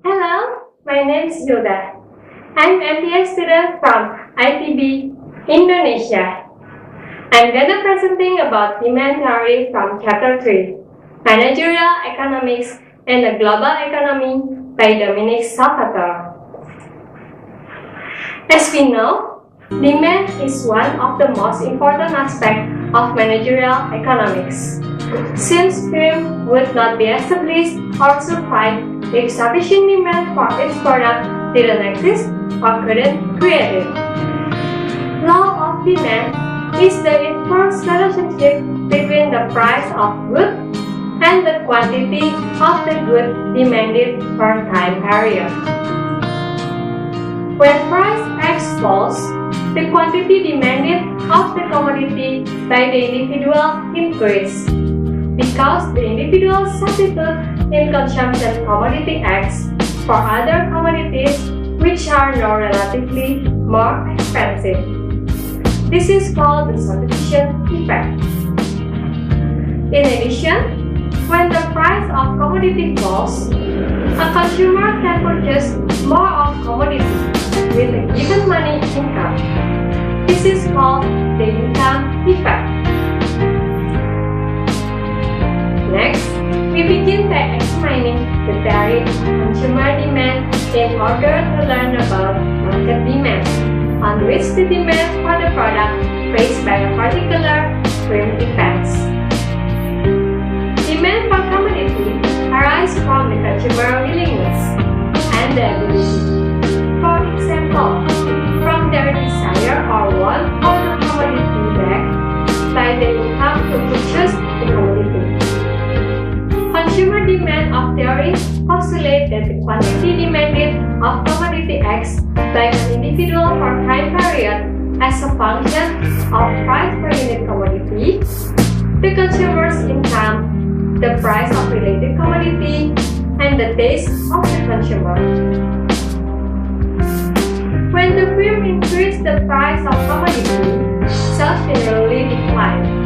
Hello, my name is Hilda. I'm an MBA student from ITB, Indonesia. I'm gonna presenting about demand theory from Chapter 3, Managerial Economics and the Global Economy by Dominick Salvatore. As we know, demand is one of the most important aspects of managerial economics. Since firms would not be established or survive if sufficient demand for its product didn't exist or couldn't create it. Law of demand is the inverse relationship between the price of good and the quantity of the good demanded per time period. When price X falls, the quantity demanded of the commodity by the individual increase, because the individual substitute in consumption commodity X for other commodities which are now relatively more expensive. This is called the substitution effect. In addition, when the price of commodity falls, a consumer can purchase more of commodity with a given money income. This is called the income effect. Next, we begin by examining the theory of consumer demand in order to learn about market demand, on which the demand for the product raised by a particular firm depends. Demand for commodity arises from the consumer willingness and the ability. For example, from their desire or want for the commodity backed by the income to purchase the commodity. Consumer demand of theory postulates that the quantity demanded of commodity X by an individual for time period as a function of price per unit commodity, the consumer's income, the price of related commodity, and the taste of the consumer. When the firm increases the price of commodity, sales generally decline.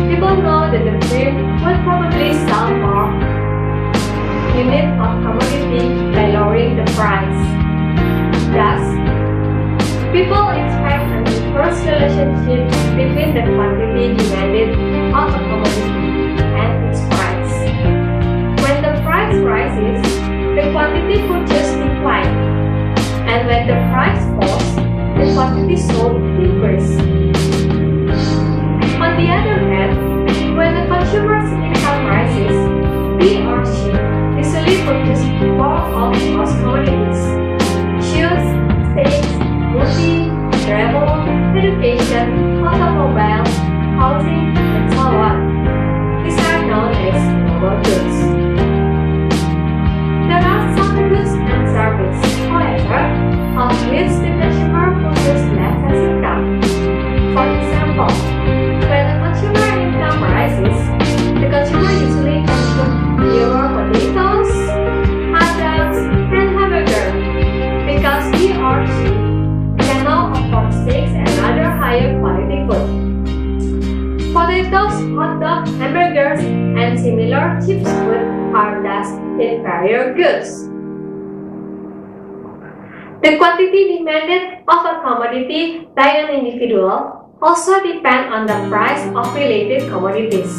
People know that the firm will probably sell more units of commodity by lowering the price. Thus, people expect an inverse relationship between the quantity demanded of a commodity and its price. When the price rises, the quantity purchased declines, and when the price falls, the quantity sold increases. On the other hand, when the consumer's income rises, he or she easily purchases more of most commodities: shoes, steaks, movie, travel, education, automobile, housing, and so on. These are known as normal goods. There are some goods and services, however, of which the consumer purchases less as income. For example, when the consumer income rises, the consumer usually consumes fewer potatoes, hot dogs, and hamburgers because he or she can now afford steaks and other higher quality food. Potatoes, hot dogs, hamburgers, and similar cheap food are thus inferior goods. The quantity demanded of a commodity by an individual also depends on the price of related commodities.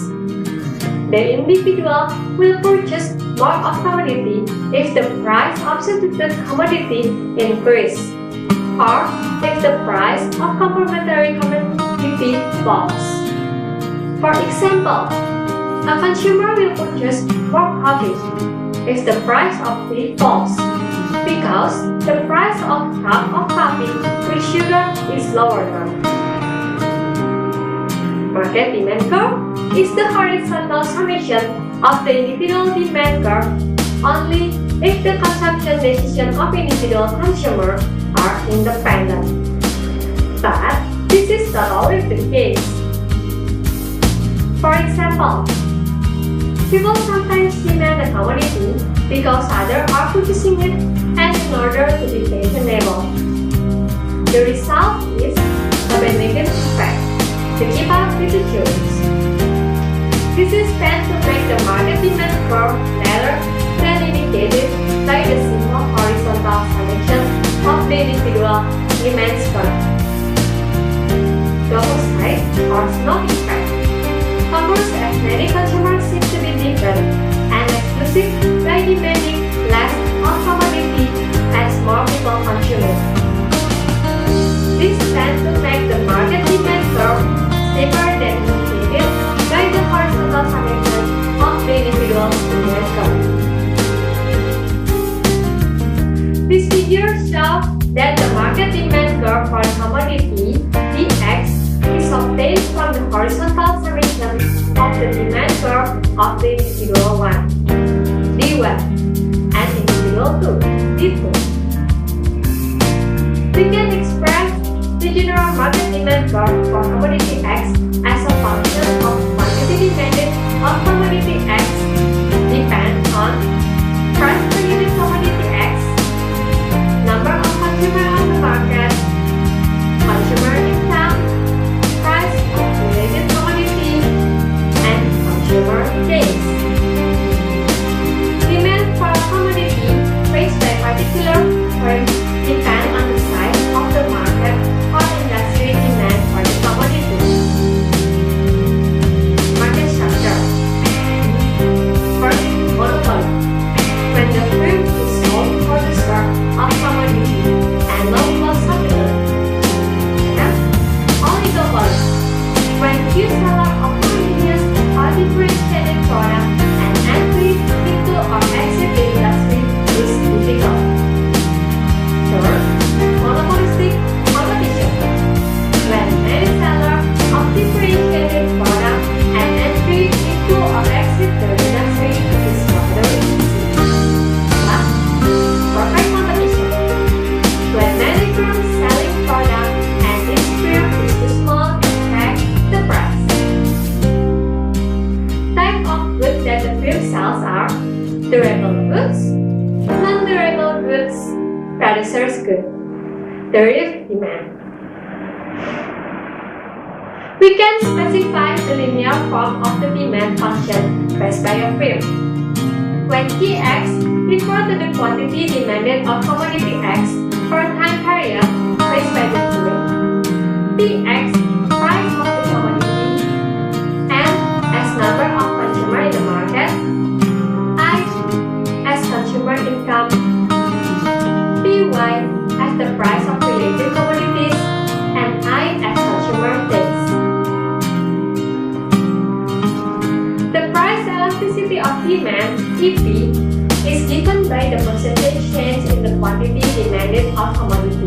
The individual will purchase more of commodity if the price of substitute commodity increases, or if the price of complementary commodity falls. For example, a consumer will purchase more coffee if the price of tea falls, because the price of a cup of coffee with sugar is lower now. Market demand curve is the horizontal summation of the individual demand curve only if the consumption decisions of individual consumers are independent. But this is not always the case. For example, people sometimes demand a commodity because others are purchasing it and in order to be fashionable. The result is a negative effect to keep up with the choice. This is meant to make the market demand curve narrower than indicated by the symbol increasing by demanding less of commodity as more people consume it. This tends to make the market demand curve steeper than indicated by the horizontal summation of the individual demand curve. This figure shows that the market demand curve for commodity Dx is obtained from the horizontal summation of the demand curve of the individual 1, D1, and individual 2, D2. We can express the general market demand curve for commodity X as a function of quantity demanded of commodity X depends on price per unit commodity X, number of consumers on the market, consumer income, price of related commodity, and consumer days. Demand for a commodity raised by particular firm depends on the size of the market or industry demand for the commodity. Market structure. First, monopoly. When the firm is sold for the stock of commodity and local supply. Next, oligopoly. When few sellers of homogeneous or differentiated products and entry into or exit the industry is difficult. Third, monopolistic competition. When many sellers of differentiated products and entry into or exit the industry is rather easy. Last, perfect competition. When many firms selling products and each firm is too small to affect the price. Type of goods that the firm sells are durable goods, non-durable goods, producer's goods. Tariff demand. We can specify the linear form of the demand function raised by a firm. When Tx refers to the quantity demanded of commodity X for a time period raised by the firm, Tx, price of the commodity, and as number of consumers in the market, I as consumer income, Py as the price of related commodities, and I as consumer days. The price elasticity of demand, EP, is given by the percentage change in the quantity demanded of commodity,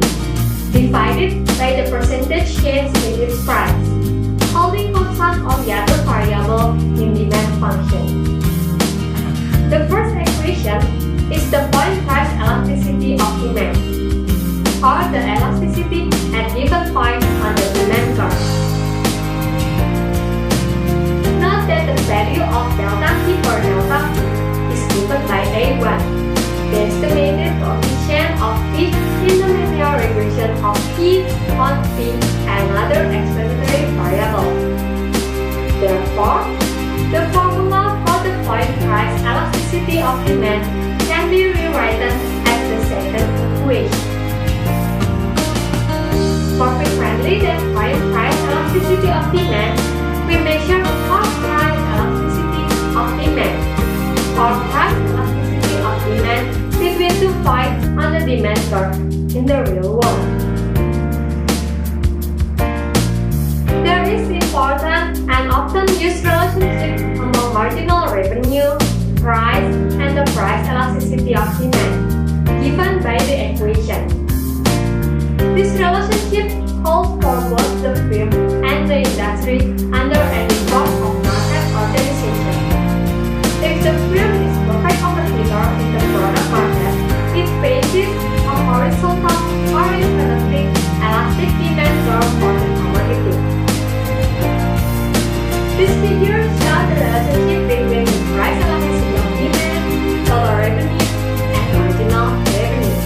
divided by the percentage change in its price, holding constant all the other variables in demand function. The first equation is the point price elasticity of demand, or the elasticity at given point on the demand curve. Note that the value of delta T for delta is given by A1, the estimated coefficient of P in the linear regression of P on P and other explanatory variables. Therefore, the formula for the point price elasticity of demand can be rewritten as the second equation. More frequently than point price elasticity of demand, we measure cost price elasticity of demand, or price elasticity of demand between 2 points on the demand curve in the real world. There is important and often used relationship among marginal revenue, price, and the price elasticity of demand, given by the equation. This relationship holds for both the firm and the industry under any form of market organization. If the firm is a perfect competitor in the product market, it faces a horizontal or infinitely elastic demand curve for the commodity. This figure shows the relationship between the price elasticity of demand, total revenue, and marginal revenue.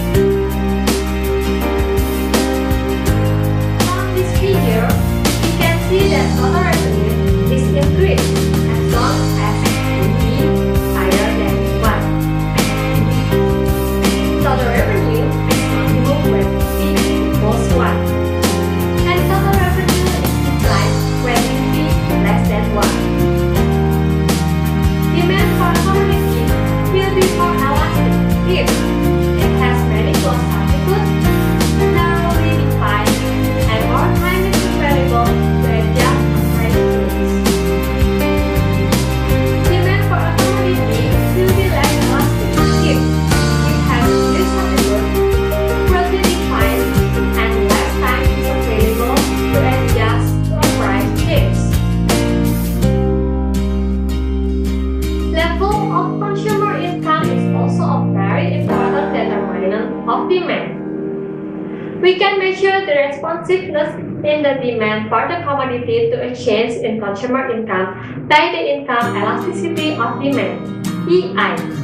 From this figure, we can see that total of demand. We can measure the responsiveness in the demand for the commodity to a change in consumer income by the income elasticity of demand, EI.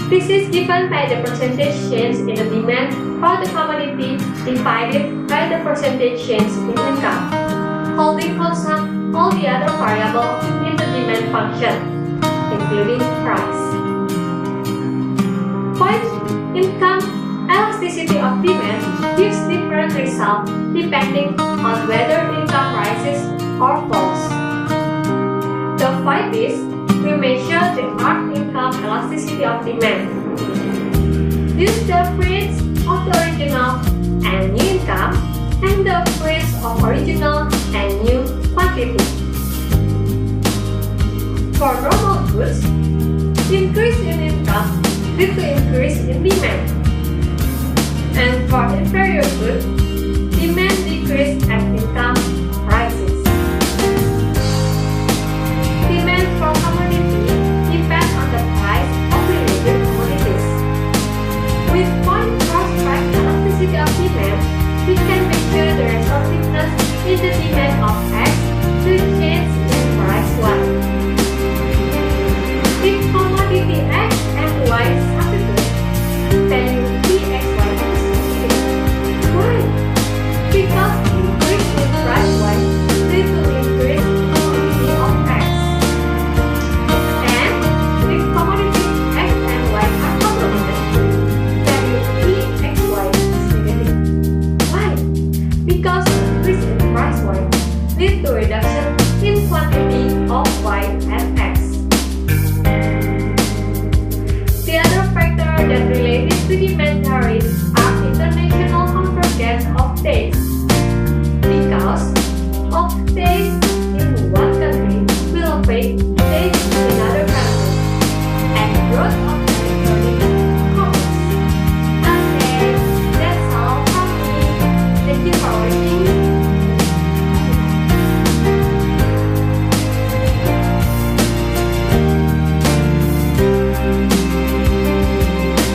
This is given by the percentage change in the demand for the commodity divided by the percentage change in income, holding constant all the other variables in the demand function, including price. Point income elasticity of demand gives different results depending on whether income rises or falls. To avoid this, we measure the arc income elasticity of demand. Use the average of the original and new income and the average of original and new quantity. For normal goods, increase in income leads to increase in demand. And for inferior goods,